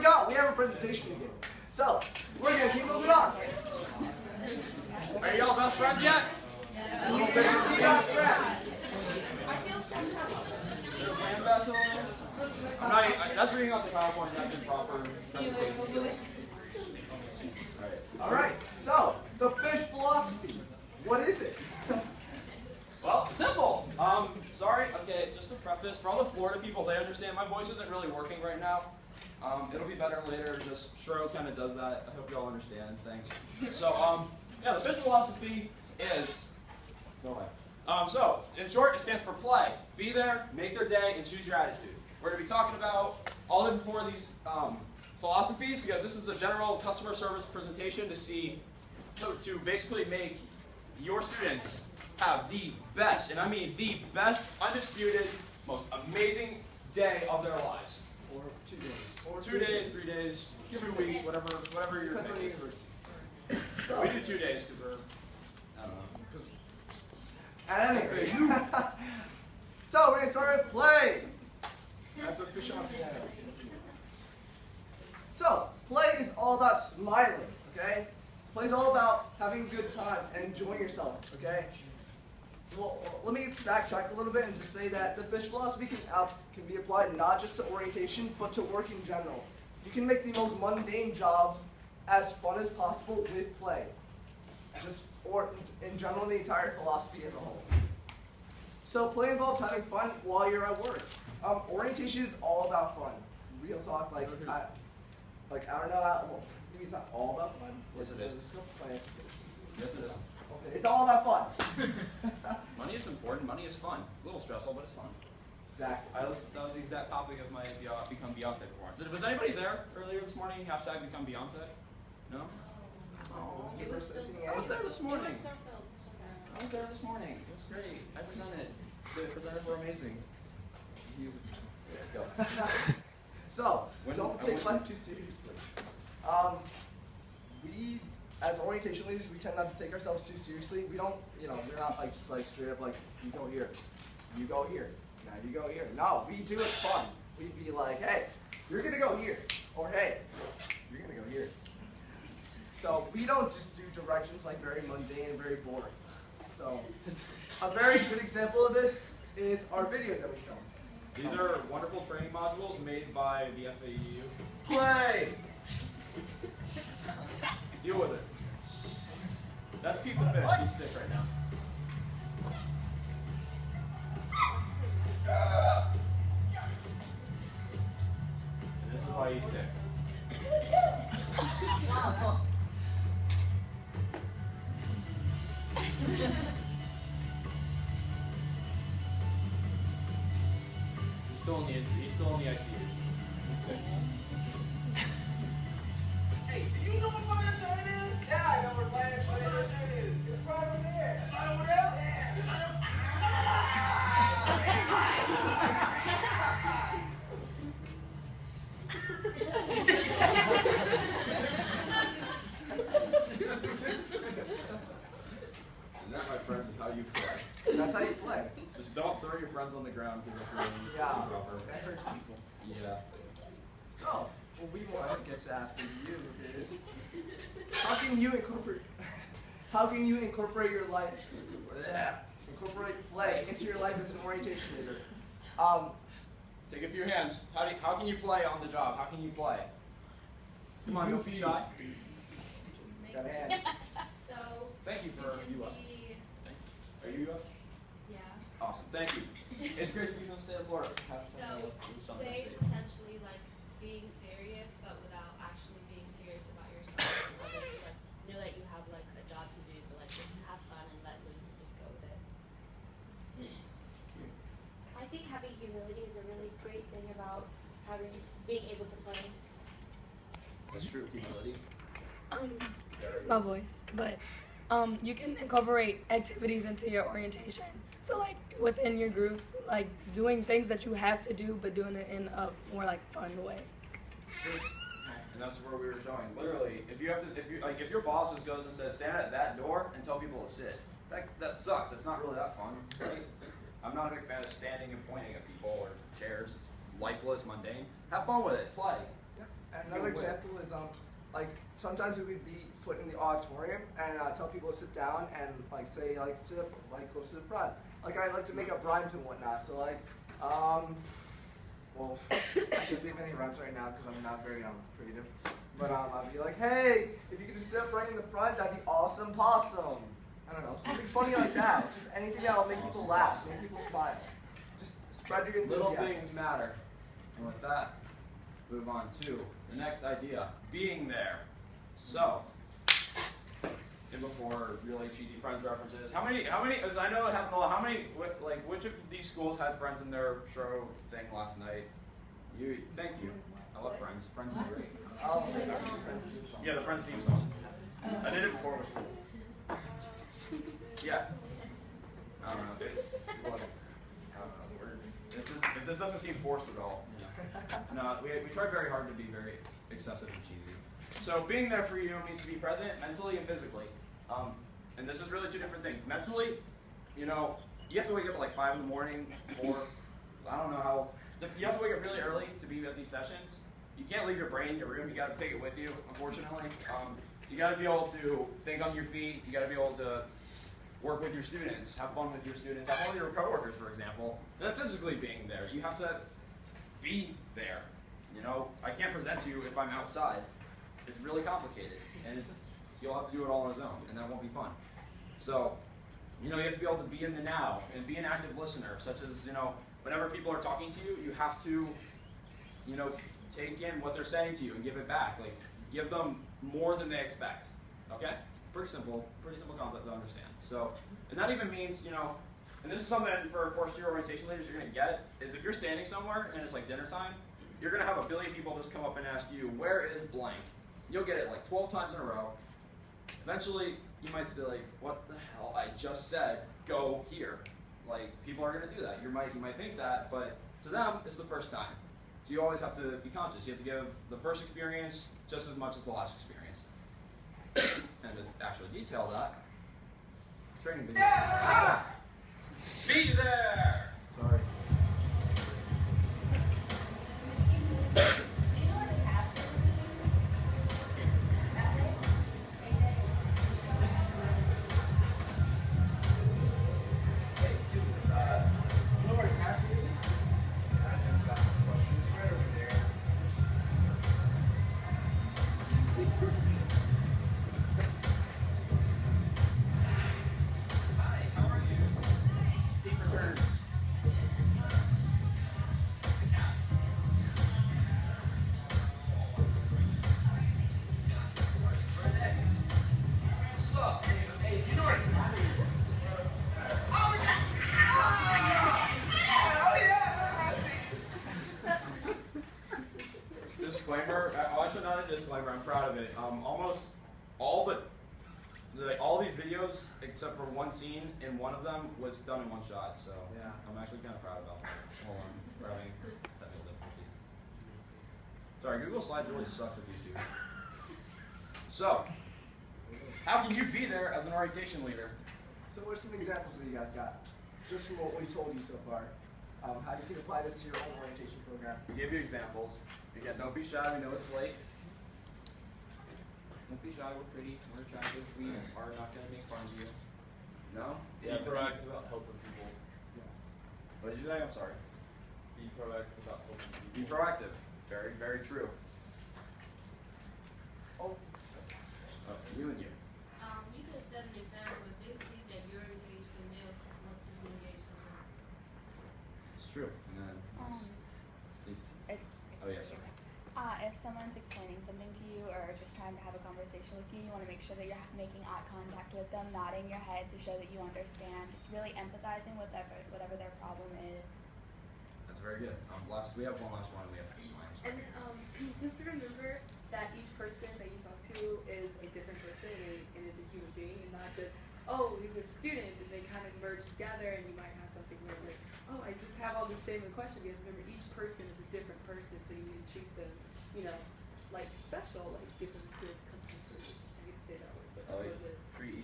go. We have a presentation to give. So, we're going to keep moving on. Are y'all best friends yet? We are best friends. That's reading off the PowerPoint. That's improper. Alright, so, the fish philosophy. What is it? Well, simple. Sorry, okay, just to preface, for all the Florida people, they understand my voice isn't really working right now. It'll be better later, just SROW kind of does that. I hope you all understand, thanks. So, yeah, the fish philosophy is, go ahead. So, in short, it stands for play. Be there, make their day, and choose your attitude. We're going to be talking about all the four of these philosophies because this is a general customer service presentation to basically make your students have the best, and I mean the best, undisputed, most amazing day of their lives. Or 2 days. Or 2 days, 3 days, 2 weeks, whatever you're Depends on the thinking. university. So, We do 2 days because we're, I don't know. anyway. So, we're going to start with play. That's a fish on piano. So, play is all about smiling, okay? Play is all about having a good time and enjoying yourself, okay? Well, let me backtrack a little bit and just say that the fish philosophy can be applied not just to orientation, but to work in general. You can make the most mundane jobs as fun as possible with play. Or in general, the entire philosophy as a whole. So play involves having fun while you're at work. Orientation is all about fun. Real talk, I don't know, well, maybe it's not all about fun. Yes, it is. It's still fun. Yes, it is. Okay, it's all about fun. Money is important. Money is fun. A little stressful, but it's fun. Exactly. That was the exact topic of my Become Beyonce performance. Was anybody there earlier this morning? Hashtag Become Beyonce? No? Oh, I was there this morning. I was there this morning. It was great. I presented. The presenters were amazing. Go. So, don't take life too seriously. We, as orientation leaders, we tend not to take ourselves too seriously. We don't, we're not just straight up you go here, you go here, now you go here. No, we do it fun. We'd be like, hey, you're gonna go here, or hey, you're gonna go here. So we don't just do directions very mundane and very boring. So a very good example of this is our video that we filmed. These are wonderful training modules made by the FAU. Play! Deal with it. That's Pete the Fish. He's sick right now. And this is why he's sick. He's still in the ICU. He's sick. Hey, do you know what fucking time it is? Yeah, I know we're playing. What time it is? It's right over there. It's right over there? Yeah. It's right over And that, my friends, is how you play. That's how you play. Just don't throw your friends on the ground because it's really improper. That hurts people. Yeah. So, what we want to get to asking you is, how can you incorporate your life, incorporate play into your life as an orientation leader? Take a few hands. How can you play on the job? How can you play? Come on, don't be shy. Got a hand. So, Thank you for you up. Are you up? Yeah. Awesome. Thank you. It's great to be from the state of Florida. So, play is essentially being serious, but without actually being serious about yourself. Know that you have a job to do, but just have fun and let loose and just go with it. I think having humility is a really great thing about being able to play. That's true. Humility. My voice, but you can incorporate activities into your orientation. So within your groups, doing things that you have to do, but doing it in a more fun way. And that's where we were showing. Literally, if your boss just goes and says stand at that door and tell people to sit, that sucks. That's not really that fun, right? I'm not a big fan of standing and pointing at people or chairs. Lifeless, mundane. Have fun with it. Play. Yeah. And another example is like sometimes we would be put in the auditorium and tell people to sit down and like say like sit up like close to the front. Like I like to make up rhymes and whatnot. So like well, I can't think of any rhymes right now because I'm not very creative. But I'd be like, hey, if you could just sit up right in the front, that'd be awesome possum. I don't know, something funny like that. Just anything that will make people laugh, make people smile. Just spread your enthusiasm. Little things matter. And with that, move on to the next idea, being there. So, and before really cheesy friends references, how many, as I know it happened a lot, like, which of these schools had friends in their SROW thing last night? Thank you. I love Friends. Friends is great. Yeah, the Friends theme song. I did it before it was cool. Yeah. I don't know. If this doesn't seem forced at all. No, we tried very hard to be very excessive and cheesy. So being there for you means to be present mentally and physically. And this is really two different things. Mentally, you know, you have to wake up at like 5 in the morning, or I don't know how. You have to wake up really early to be at these sessions. You can't leave your brain in your room. You got to take it with you, unfortunately. You got to be able to think on your feet. You got to be able to work with your students, have fun with your students, have fun with your coworkers, for example. And then physically being there. You have to be there. You know, I can't present to you if I'm outside. It's really complicated, and you'll have to do it all on his own, and that won't be fun. So, you know, you have to be able to be in the now and be an active listener, such as, you know, whenever people are talking to you, you have to, you know, take in what they're saying to you and give it back. Like, give them more than they expect. Okay? Pretty simple concept to understand. So, and that even means, you know, and this is something for first year orientation leaders you're going to get, is if you're standing somewhere and it's like dinner time, you're going to have a billion people just come up and ask you, where is blank? You'll get it like 12 times in a row. Eventually, you might say like, what the hell? I just said, go here. Like, people are going to do that. You might think that, but to them, it's the first time. So you always have to be conscious. You have to give the first experience just as much as the last experience. And to actually detail that, training video. Ah! Be there! Sorry. Disclaimer, I'm proud of it. Almost all but all these videos, except for one scene in one of them, was done in one shot. So yeah, I'm actually kind of proud about that. Hold on, we're having technical difficulty. Sorry, Google Slides really sucks with YouTube. So, how can you be there as an orientation leader? So what are some examples that you guys got? Just from what we told you so far. How you can apply this to your own orientation program. We gave you examples. Again, don't be shy, we know it's late. Don't be shy, we're pretty, we're attractive, we are not going to make fun of you. No? Be proactive about helping people. Yes. What did you say? I'm sorry. Be proactive about helping people. Be proactive. Very, very true. Oh. You and you. You can set an example if they see that you're engaged and they'll want to be engaged as well. It's true. And then, oh yeah, sorry. If someone's explaining something to you or just trying to have a conversation with you, you want to make sure that you're making eye contact with them, nodding your head to show that you understand, just really empathizing with whatever their problem is. That's very good. We have one last one. We have 8 lines. And just to remember that each person that you talk to is a different person and is a human being, and not just, oh, these are students, and they kind of merge together, and you might have something where like, oh, I just have all the same question. Because remember, each person is a different person, so you need to treat them, you know, like special, like give them good consistency. I get to say that word, but Treat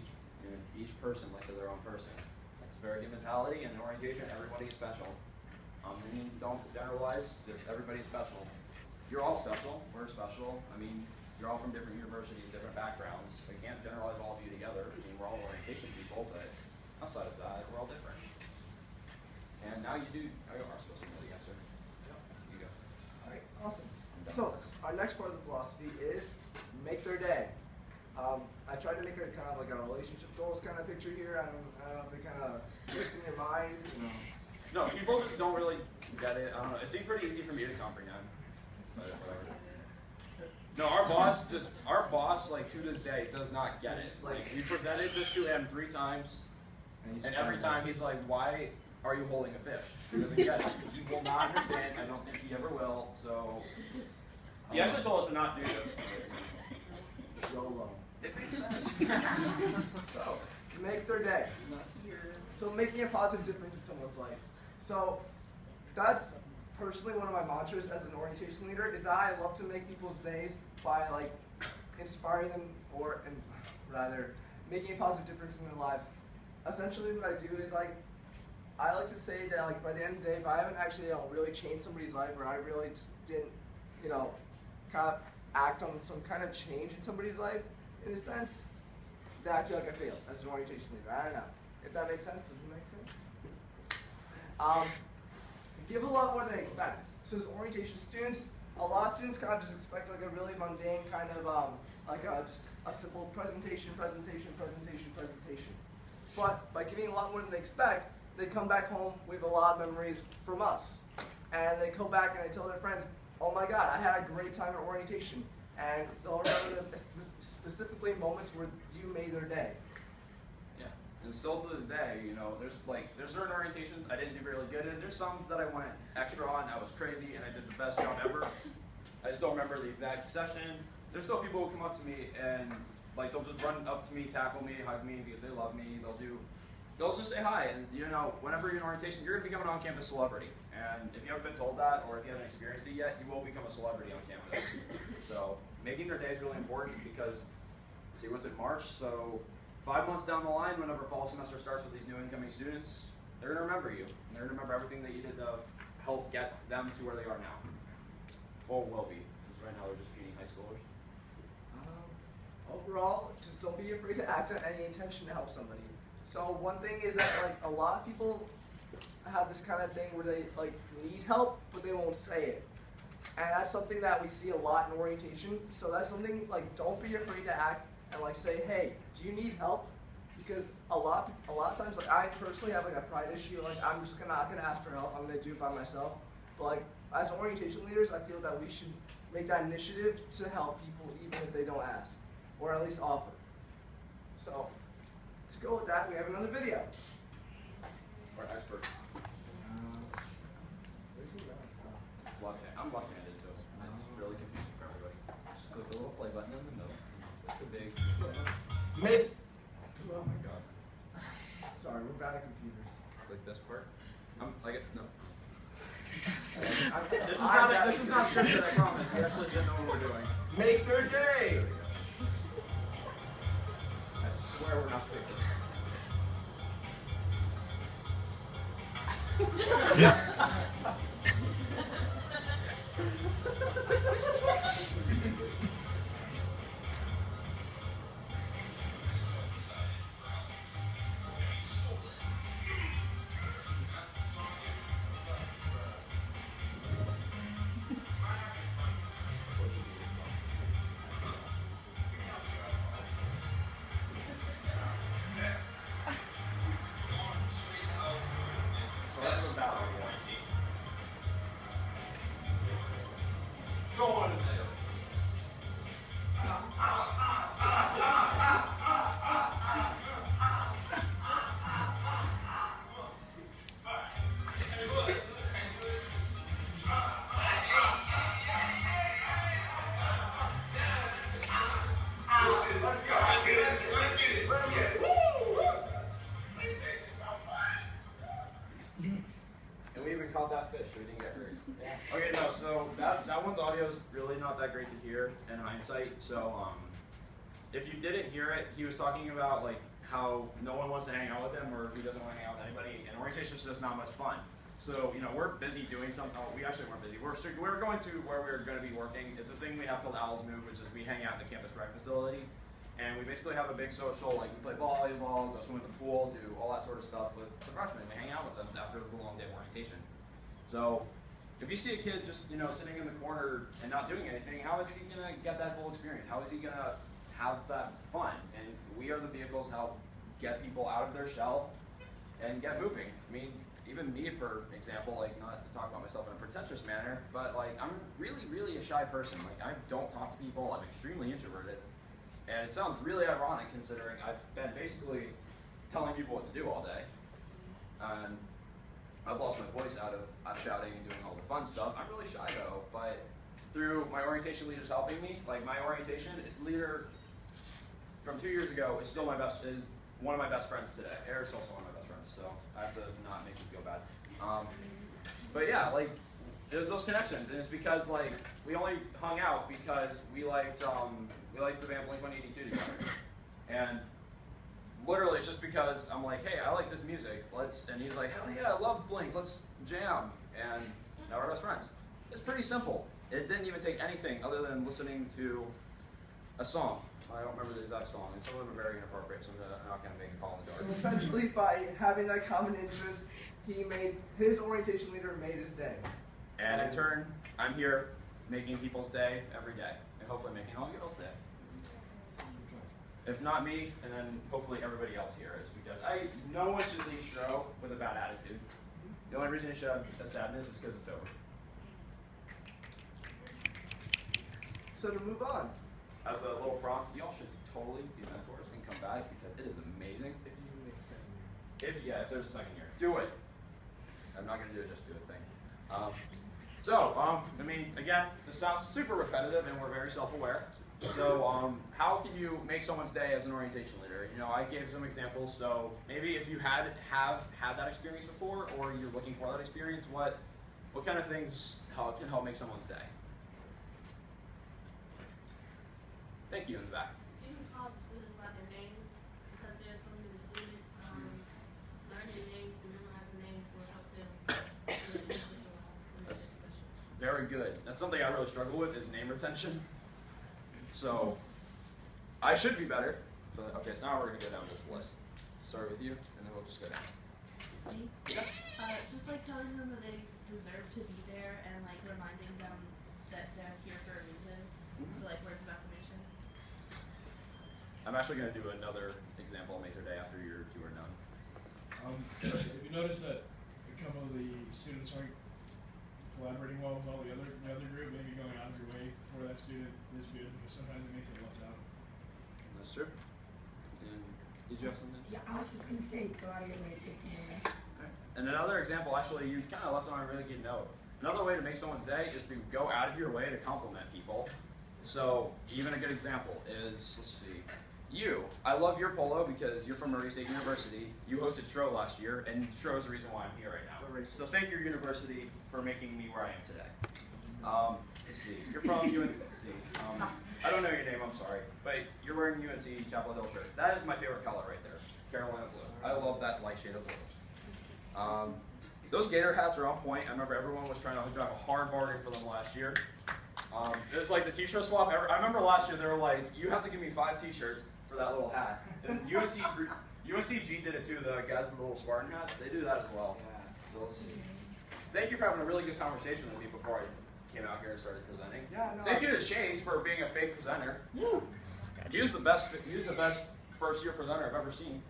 each person like they're their own person. That's a very good mentality, and orientation, everybody's special. Don't generalize, just everybody's special. you're all special. We're special. I mean, you're all from different universities, different backgrounds. I can't generalize all of you together. I mean, we're all orientation people, but outside of that, we're all different. And now you are supposed to know the answer. You go. All right, awesome. So our next part of the philosophy is make their day. I tried to make a kind of like a relationship goals kind of picture here. I don't know if it kind of gets in your mind, you know. No, people just don't really get it. I don't know. It seemed pretty easy for me to comprehend. But whatever. No, our boss, like to this day, does not get it. Like we presented this to him 3 times, and every time he's like, "Why are you holding a fish?" He doesn't get it. He will not understand. I don't think he ever will. So he actually told us to not do this. YOLO. It makes sense. So make their day. So making a positive difference in someone's life. So that's personally one of my mantras as an orientation leader is that I love to make people's days by like inspiring them and rather making a positive difference in their lives. Essentially what I do is like I like to say that like by the end of the day if I haven't actually really changed somebody's life or I really just didn't kind of act on some kind of change in somebody's life in a sense, then I feel like I failed as an orientation leader. I don't know. If that makes sense, does it make sense? Give a lot more than they expect. So as orientation students, a lot of students kind of just expect like a really mundane kind of just a simple presentation. But by giving a lot more than they expect, they come back home with a lot of memories from us. And they go back and they tell their friends, oh my God, I had a great time at orientation. And they'll remember specifically moments where you made their day. Yeah, and still to this day, there's certain orientations I didn't do really good in. There's some that I went extra on, I was crazy, and I did the best job ever. I still remember the exact session. There's still people who come up to me and they'll just run up to me, tackle me, hug me because they love me. They'll just say hi, and whenever you're in orientation, you're gonna become an on-campus celebrity. And if you haven't been told that, or if you haven't experienced it yet, you will become a celebrity on campus. So making their day is really important because, see what's in March, so 5 months down the line, whenever fall semester starts with these new incoming students, they're gonna remember you. And they're gonna remember everything that you did to help get them to where they are now. Or will be, because right now they're just puny high schoolers. Overall, just don't be afraid to act on any intention to help somebody. So one thing is that a lot of people have this kind of thing where they need help, but they won't say it. And that's something that we see a lot in orientation. So that's something don't be afraid to act and say, hey, do you need help? Because a lot of times I personally have a pride issue. I'm just not gonna ask for help. I'm gonna do it by myself. But as orientation leaders, I feel that we should make that initiative to help people even if they don't ask, or at least offer. So to go with that, we have another video. Or expert. Left-handed. I'm left-handed, so it's really confusing for everybody. Just click the little play button in the middle. Click the big. Oh my God. Sorry, we're bad at computers. Click this part. No. This is not scripted, I promise. We actually didn't know what we're doing. Make their day. I swear we're not scripted. Caught that fish, so we didn't get hurt. Yeah. Okay, no, so that one's audio is really not that great to hear in hindsight. So if you didn't hear it, he was talking about how no one wants to hang out with him or he doesn't want to hang out with anybody, and orientation is just not much fun. So, you know, we're busy doing something. Oh, we actually weren't busy. We're going to where we're going to be working. It's this thing we have called Owl's Move, which is we hang out in the campus rec facility. And we basically have a big social, like we play volleyball, go swim in the pool, do all that sort of stuff with the freshmen. We hang out with them after the long day of orientation. So, if you see a kid just, you know, sitting in the corner and not doing anything, how is he going to get that full experience? How is he going to have that fun? And we are the vehicles to help get people out of their shell and get moving. I mean, even me, for example, like, not to talk about myself in a pretentious manner, but like, I'm really, really a shy person. Like, I don't talk to people. I'm extremely introverted. And it sounds really ironic considering I've been basically telling people what to do all day. And I've lost my voice out of shouting and doing all the fun stuff. I'm really shy though, but through my orientation leaders helping me, like my orientation leader from 2 years ago is still is one of my best friends today. Eric's also one of my best friends, so I have to not make you feel bad. But yeah, like there's those connections, and it's because like we only hung out because we liked the band Blink-182 together, and literally, it's just because I'm like, hey, I like this music, and he's like, hell yeah, I love Blink, let's jam, and now we're best friends. It's pretty simple. It didn't even take anything other than listening to a song. I don't remember the exact song, and some of them are very inappropriate, so I'm not going to make a call in the dark. So essentially, by having that common interest, his orientation leader made his day. And in turn, I'm here making people's day every day, and hopefully making all y'all's day. If not me, and then hopefully everybody else here is, because no one should leave SROW with a bad attitude. The only reason you should have a sadness is because it's over. So to move on. As a little prompt, y'all should totally be mentors and come back because it is amazing. If there's a second year, do it. I'm not going to do a just do it thing. I mean, again, this sounds super repetitive and we're very self-aware. So how can you make someone's day as an orientation leader? You know, I gave some examples. So maybe if you have had that experience before, or you're looking for that experience, what kind of things can help make someone's day? Thank you in the back. You can call the students by their name because there's so many students. Learning their names and memorizing names will help them. That's very good. That's something I really struggle with is name retention. So I should be better. But okay, so now we're gonna go down this list. Start with you, and then we'll just go down. Me? Yeah. Just like telling them that they deserve to be there and like reminding them that they're here for a reason. So like words of affirmation. I'm actually going to do another example and make their day after your two are done. Have you noticed that a couple of the students aren't collaborating well with all the other group, maybe going out of your way for that student is good because sometimes it makes it left out. That's true. And did you have something? Yeah, I was just going to say, go out of your way to get to know them. Okay. And another example, actually, you kind of left on a really good note. Another way to make someone's day is to go out of your way to compliment people. So even a good example is, let's see. I love your polo because you're from Murray State University. You hosted SROW last year, and SROW is the reason why I'm here right now. So thank your university for making me where I am today. Let's see, you're from UNC. I don't know your name, I'm sorry, but you're wearing UNC Chapel Hill shirt. That is my favorite color right there, Carolina blue. I love that light shade of blue. Those Gator hats are on point. I remember everyone was trying to drive a hard bargain for them last year. It was like the t-shirt swap. I remember last year they were like, you have to give me 5 t-shirts for that little hat. And UNCG did it too, the guys with the little Spartan hats, they do that as well. So thank you for having a really good conversation with me before I came out here and started presenting. Thank you to Chase for being a fake presenter. He was the best first year presenter I've ever seen.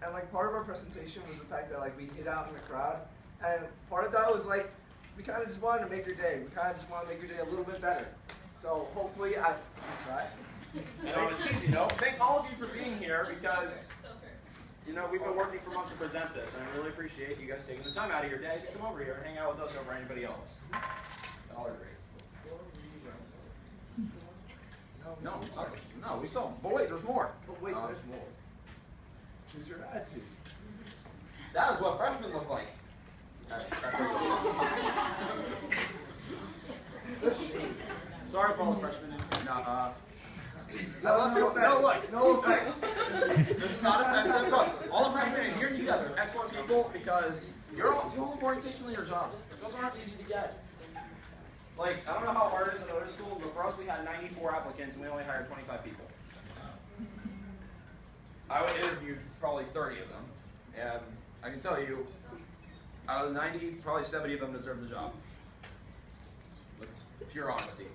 And like part of our presentation was the fact that like we hid out in the crowd, and part of that was like we kind of just wanted to make your day. We kind of just want to make your day a little bit better. So hopefully I tried. And on a cheesy note, thank all of you for being here because we've been working for months to present this, and I really appreciate you guys taking the time out of your day to come over here and hang out with us over anybody else. Y'all are great. No, we saw. But wait, there's more. But wait, there's more. Who's your attitude? That is what freshmen look like. Sorry for all the freshmen. No offense. This is not offensive. Look, all the freshmen in here, you guys are excellent people because You all orientation leader jobs. Those aren't easy to get. Like, I don't know how hard it is in other schools, but for us we had 94 applicants and we only hired 25 people. I would interview probably 30 of them, and I can tell you, out of the 90, probably 70 of them deserve the job. With pure honesty.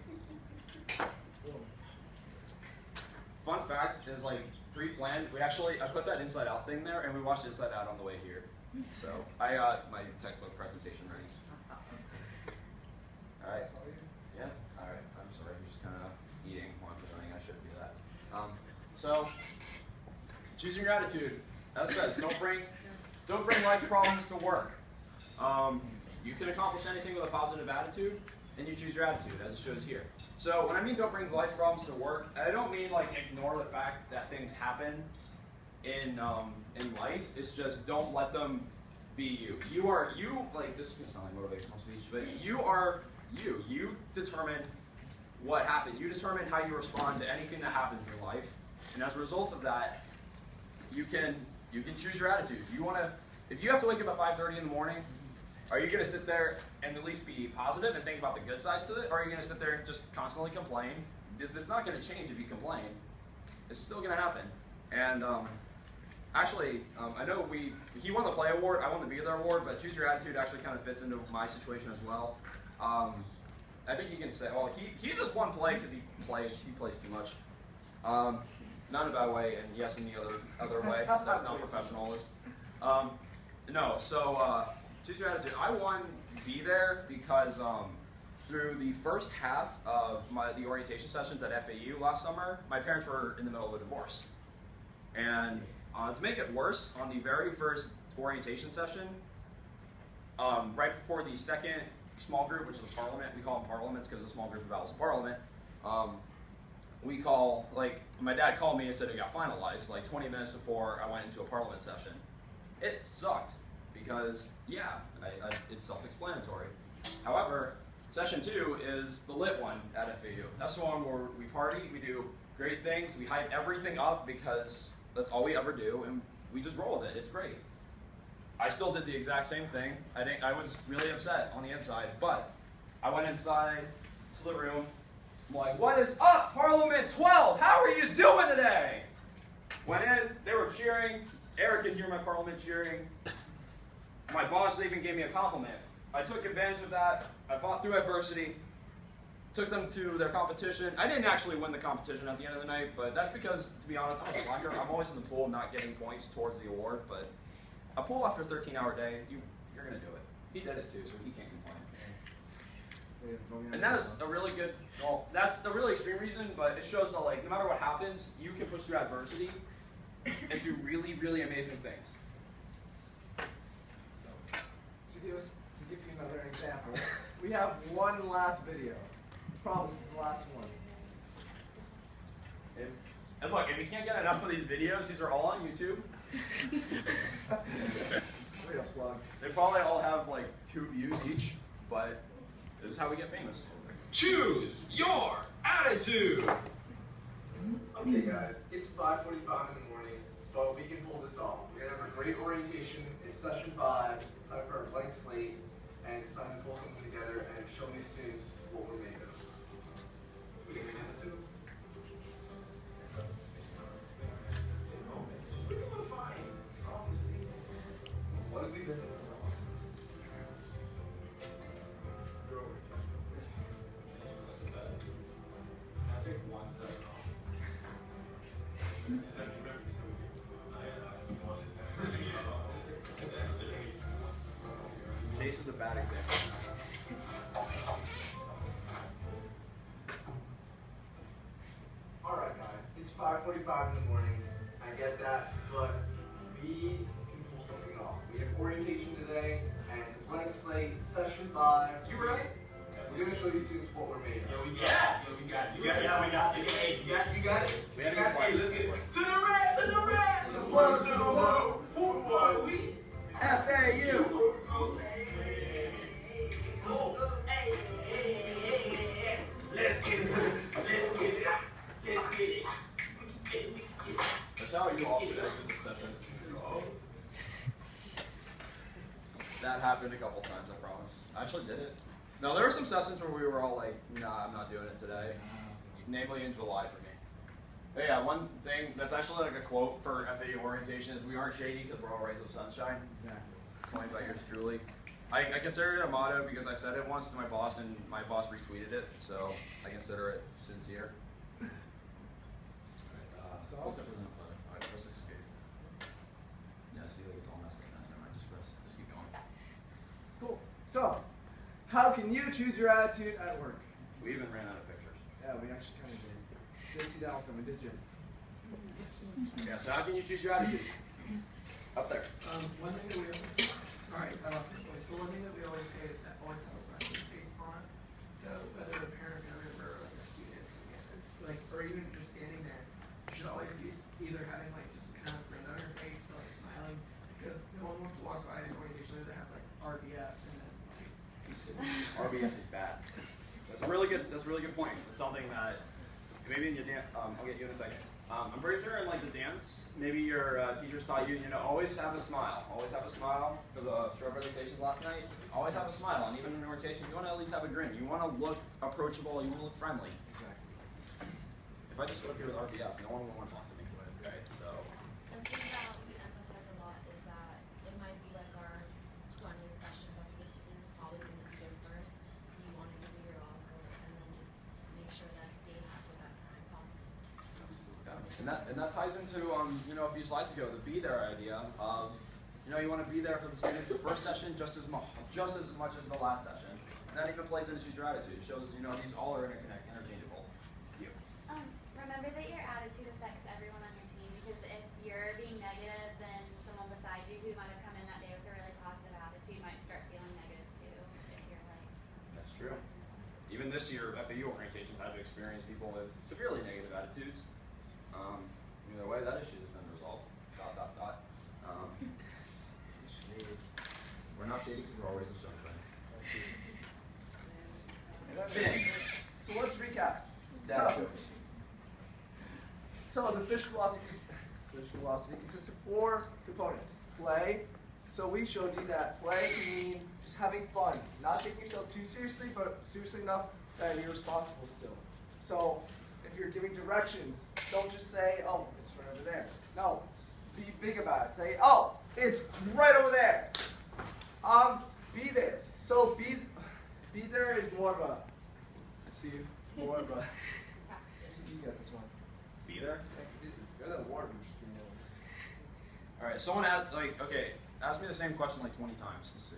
Fun fact is, like, pre-planned, I put that Inside Out thing there, and we watched Inside Out on the way here. So, I got my textbook presentation ready. Alright. Yeah? Alright. I'm sorry. I'm just kind of eating while I'm presenting. I shouldn't do that. So, choosing your attitude. As it says, don't bring life problems to work. You can accomplish anything with a positive attitude, and you choose your attitude, as it shows here. So when I mean don't bring life problems to work, I don't mean like ignore the fact that things happen in life. It's just don't let them be you. Like, this is gonna sound like motivational speech, but you are you. You determine what happened. You determine how you respond to anything that happens in life, and as a result of that, you can choose your attitude. If you have to wake up at 5:30 in the morning, are you going to sit there and at least be positive and think about the good sides to it, or are you going to sit there and just constantly complain? Because it's not going to change if you complain. It's still going to happen. And actually, I know he won the Play Award, I won the Be There Award, but Choose Your Attitude actually kind of fits into my situation as well. I think you can say, well, he just won Play because he plays too much. Not in a bad way, and yes, in the other way. That's not professionalist. No, so Choose Your Attitude. I won Be There because through the first half of the orientation sessions at FAU last summer, my parents were in the middle of a divorce. And to make it worse, on the very first orientation session, right before the second small group, which is a parliament, we call them parliaments because the small group evaluates parliament, my dad called me and said it got finalized like 20 minutes before I went into a parliament session. It sucked because, yeah, it's self-explanatory. However, session 2 is the lit one at FAU. That's the one where we party, we do great things, we hype everything up because that's all we ever do, and we just roll with it. It's great. I still did the exact same thing. I was really upset on the inside, but I went inside to the room. I'm like, what is up, Parliament 12? How are you doing today? Went in, they were cheering. Eric could hear my Parliament cheering. My boss even gave me a compliment. I took advantage of that. I fought through adversity, took them to their competition. I didn't actually win the competition at the end of the night, but that's because, to be honest, I'm a slacker. I'm always in the pool not getting points towards the award, but a pool after a 13-hour day, you're going to do it. He did it too, so he can't complain. And that is a really good, well, that's a really extreme reason, but it shows that, like, no matter what happens, you can push through adversity and do really, really amazing things. So, to give you another example, we have one last video. Promise it's the last one. And look, if you can't get enough of these videos, these are all on YouTube. Way to plug. They probably all have like 2 views each, but this is how we get famous. Choose your attitude. Okay guys, it's 5:45 in the morning, but we can pull this off. We're gonna have a great orientation. It's session 5, time for a blank slate, and it's time to pull something together and show these students what we're made of. We can begin this too. We're doing fine, obviously. What have we been doing wrong? I think 1 second off. Chase is a bad example. Alright guys, it's 5:45 in the morning. I get that, but we can pull something off. We have orientation today, and it's a blank slate, session 5. You right? We're gonna show these students what we're made of. We got it. You got it. Hey, you got it. We have Hey, let's get it. To the red, to the red. To the world, to the world. Who are we? FAU. Let's get it. Let's get it. Let's get it. That's how you all should exit this session. That No, there were some sessions where we were all like, nah, I'm not doing it today. Namely in July for me. But yeah, one thing that's actually like a quote for FAU orientation is we aren't shady because we're all rays of sunshine. Exactly. Coined by yours truly. I consider it a motto because I said it once to my boss and my boss retweeted it, so I consider it sincere. So, Alright, press escape. Yeah, see, like it's all messed up now. Never mind, just keep going. cool. So, how can you choose your attitude at work? We even ran out of pictures. Yeah, we actually kind of did. Didn't see that one coming, did you? Yeah, so how can you choose your attitude? Up there. One thing that we always, sorry, but one thing that we always say is that always have a friendly face on. So whether a parent, family member, or like a student is coming in, like, or even if you're standing there, you should always be either having like just kind of grin on your face or like smiling, because no one wants to walk by an orientation that has like RBF and then like RBF is bad. That's a really good point. It's something that maybe in your dance, I'll get you in a second. I'm pretty sure in like the dance, maybe your teachers taught you, always have a smile. Always have a smile for the SROW presentations last night. Always have a smile, and even in orientation, you want to at least have a grin. You want to look approachable. You want to look friendly. Exactly. If I just sit up here with RBF, no one will want to talk to me, right? So. Something that we emphasize a lot is that it might be like our 20th session, but for the students, it's always going to be their first. So you want to give it your all, go and then just make sure that they have the best time possible. And that ties into a few slides ago, the be there idea of you want to be there for the students the first session just as much as the last session. And that even plays into choose your attitude. It shows these all are interchangeable. You. Remember that your attitude affects everyone on your team, because if you're being negative, then someone beside you who might have come in that day with a really positive attitude might start feeling negative too. If you're like. That's true. Even this year, FAU orientations had to experience people with severely negative attitudes. Either way, that issue has been resolved. ... We're not shady because we're always a sunshine. So let's recap. So the fish philosophy consists of 4 components. Play. So we showed you that play can mean just having fun, not taking yourself too seriously, but seriously enough that you're responsible still. So if you're giving directions, don't just say, oh, it's right over there. No, be big about it. Say, oh, it's right over there. Be there. So be there is more of a, more of a, you got this one. Be there? You're the water. All right, someone asked, ask me the same question like 20 times. Let's see.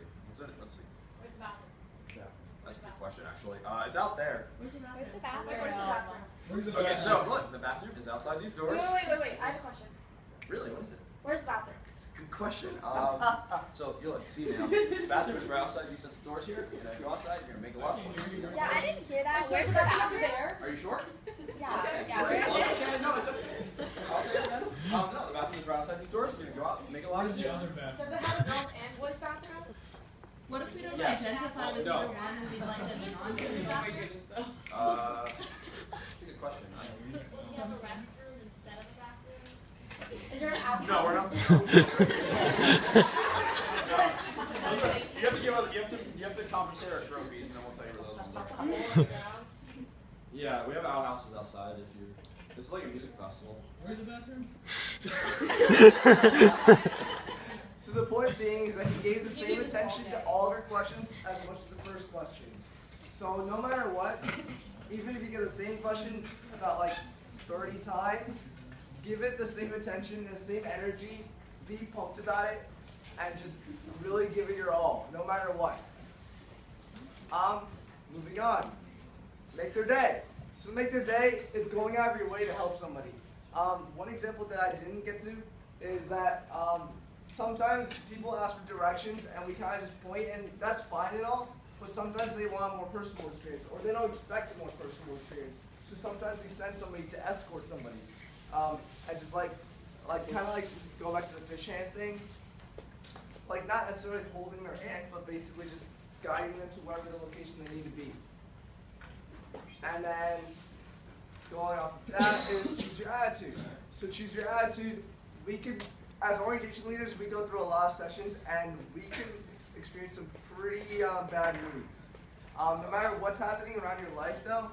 Let's see. Where's the bathroom? Yeah. That's a good question, actually. It's out there. Where's the bathroom? Where's the Okay, bathroom? so look, the bathroom is outside these doors. Wait. I have a question. Really? What is it? Where's the bathroom? It's a good question. So you look, see now. The bathroom is right outside these sets of doors here. You're gonna go outside. You're gonna make a left. Yeah, I didn't hear that. Where's the bathroom? there. Are you sure? Yeah. Okay. Yeah. Great. Where's Well, it? it's okay. No, it's okay. I'll say it again. No, the bathroom is right outside these doors. You're gonna go out, make a left. Where's the other bathroom? Does it have a girls and boys bathroom? What if we don't Yes. identify with No. either one and we like them non It's a good question. Does he have a restroom instead of a bathroom? Is there an outhouse? No, we're not. You have to compensate our SROW fees, and then we'll tell you where those ones are. Yeah, we have outhouses outside. It's like a music festival. Where's the bathroom? So the point being is that he gave the same attention to all of your questions as much as the first question. So no matter what, even if you get the same question about like 30 times, give it the same attention, the same energy, be pumped about it, and just really give it your all, no matter what. Moving on. Make their day. So make their day, it's going out of your way to help somebody. One example that I didn't get to is that sometimes people ask for directions and we kind of just point, and that's fine and all, but sometimes they want a more personal experience, or they don't expect a more personal experience. So sometimes we send somebody to escort somebody. And just like kind of like go back to the fish hand thing, like not necessarily holding their hand, but basically just guiding them to wherever the location they need to be. And then going off of that is choose your attitude. So choose your attitude. We could, as orientation leaders, we go through a lot of sessions and we can experience some pretty bad moods. No matter what's happening around your life, though,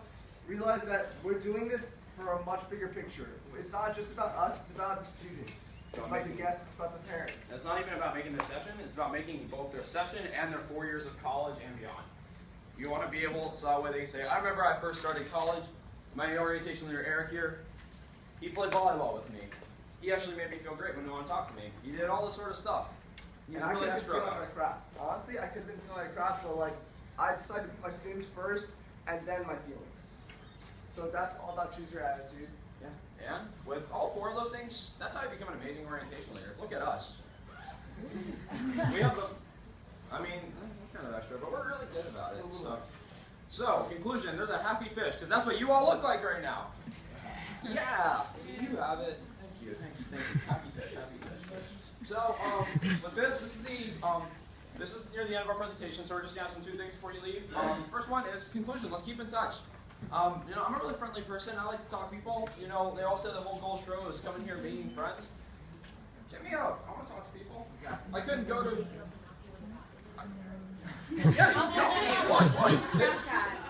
realize that we're doing this for a much bigger picture. It's not just about us, it's about the students. It's about the guests, it's about the parents. It's not even about making the session, it's about making both their session and their 4 years of college and beyond. You want to be able, so that way they can say, I remember I first started college, my orientation leader Eric here, he played volleyball with me. He actually made me feel great when no one talked to me. He did all this sort of stuff. He was really extra about it. Crap. Honestly, I could have been feeling like crap, but like, I decided to put my students first and then my feelings. So that's all about choose your attitude. Yeah. And with all 4 of those things, that's how you become an amazing orientation leader. Look at us. We have the, I mean, we're kind of extra, but we're really good about it. So conclusion, there's a happy fish, because that's what you all look like right now. Yeah, see, you have it. Thank you. Happy fish. So, with this is near the end of our presentation, so we're just gonna have some 2 things before you leave. First one is conclusion. Let's keep in touch. I'm a really friendly person. I like to talk to people. They all say the whole goal of SROW is coming here and meeting friends. Get me out. I want to talk to people. I couldn't go to.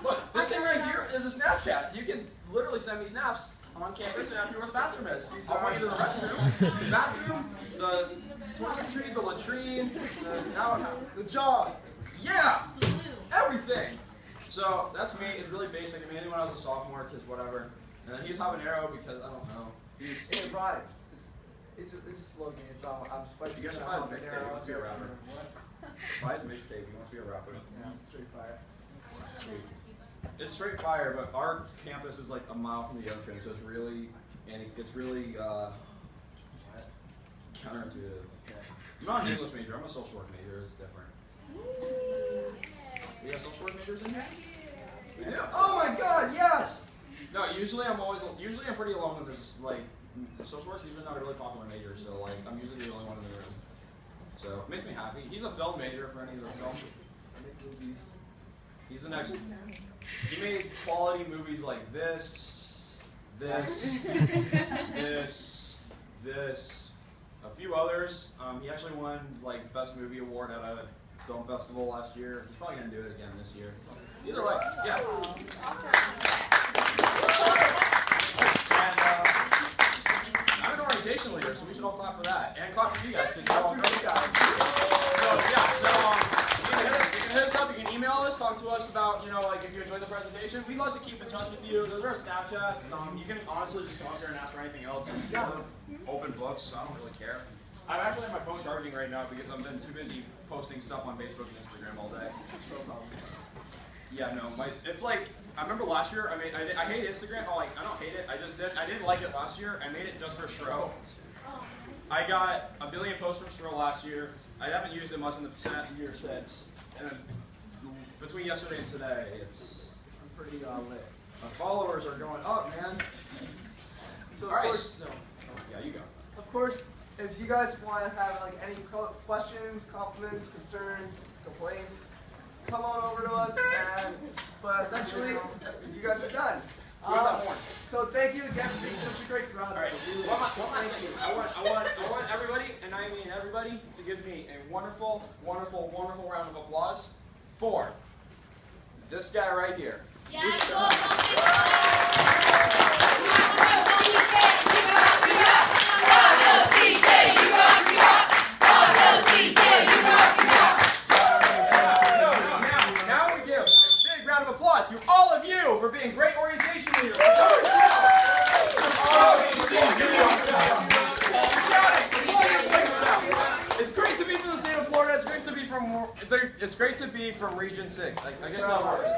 Look, this thing right here is a Snapchat. You can literally send me snaps on campus and ask me where the bathroom is. I'll point you to the restroom, the bathroom, the toiletry, the latrine, the jog. Yeah, everything. So that's me. It's really basic. I mean, anyone else a sophomore, because whatever. And then he's habanero because I don't know. It rhymes. It's a slogan. It's I'm spicy. You guys are a mixtape. He wants to be a rapper. Why is mixtape? He wants to be a rapper. Yeah, it's straight fire. It's straight fire, but our campus is like a mile from the ocean, so it's really counterintuitive. I'm not an English major. I'm a social work major. It's different. We have social work majors in here? We do? Oh my God, yes! No, usually I'm pretty alone when there's like, social work's usually not a really popular major, so like, I'm usually the only one in the room. So, it makes me happy. He's a film major for any of the film. I make movies. He's the next, he made quality movies like this, a few others. He actually won like Best Movie Award at a film festival last year. He's probably going to do it again this year. Either way, yeah. And I'm an orientation leader, so we should all clap for that. And clap for you guys, because you're all great guys. You can hit us up, you can email us, talk to us about, like if you enjoyed the presentation. We'd love to keep in touch with you. Those are our Snapchats. You can honestly just come up here and ask for anything else. We're open books, so I don't really care. I'm actually on my phone charging right now because I've been too busy posting stuff on Facebook and Instagram all day. Yeah, no, it's like, I remember last year, I hate Instagram. Oh, like, I don't hate it, I didn't like it last year. I made it just for SROW. I got a billion posts from SROW last year. I haven't used it much in the year since. And then between yesterday and today, I'm pretty lit. My followers are going up, man. So all right, yeah, you go. Of course, if you guys want to have like any questions, compliments, concerns, complaints, come on over to us. But essentially, you guys are done. So thank you again for being such a great crowd. All right, one last thing. I want everybody, and I mean everybody, to give me a wonderful, wonderful, wonderful round of applause for this guy right here. Now we give a big round of applause to all of you for being great orientation leaders. It's great to be from the state of Florida. It's great to be from Region 6. I guess that works.